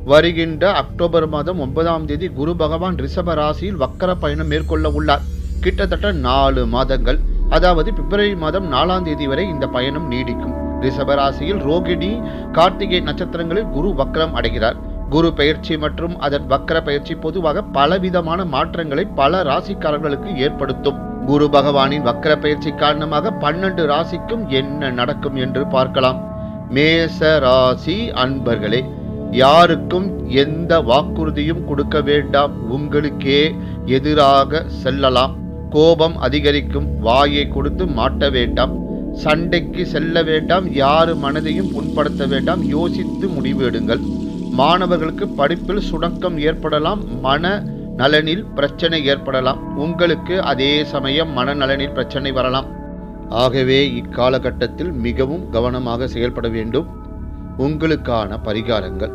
வருகின்ற அக்டோபர் மாதம் 9ஆம் தேதி குரு பகவான் ரிஷப ராசியில் வக்கர பயணம் மேற்கொள்ள உள்ளார். கிட்டத்தட்ட 4 மாதங்கள், அதாவது பிப்ரவரி மாதம் 4ஆம் தேதி வரை இந்த பயணம் நீடிக்கும். ரிஷப ராசியில் ரோகிணி, கார்த்திகை நட்சத்திரங்களில் குரு வக்கரம் அடைகிறார். குரு பயிற்சி மற்றும் அதன் வக்கர பயிற்சி பொதுவாக பலவிதமான மாற்றங்களை பல ராசிக்காரர்களுக்கு ஏற்படுத்தும். குரு பகவானின் வக்கர பயிற்சி காரணமாக 12 ராசிக்கும் என்ன நடக்கும் என்று பார்க்கலாம். மேச ராசி அன்பர்களே, யாருக்கும் எந்த வாக்குறுதியும் கொடுக்க வேண்டாம். உங்களுக்கே எதிராக செல்லலாம். கோபம் அதிகரிக்கும். வாயை கொடுத்து மாட்ட வேண்டாம். சண்டைக்கு செல்ல வேண்டாம். யாரு மனதையும் புண்படுத்த வேண்டாம். யோசித்து முடிவு எடுங்கள். மாணவர்களுக்கு படிப்பில் சுணக்கம் ஏற்படலாம். மன நலனில் பிரச்சனை ஏற்படலாம். உங்களுக்கு அதே சமயம் மனநலனில் பிரச்சனை வரலாம். ஆகவே இக்காலகட்டத்தில் மிகவும் கவனமாக செயல்பட வேண்டும். உங்களுக்கான பரிகாரங்கள்: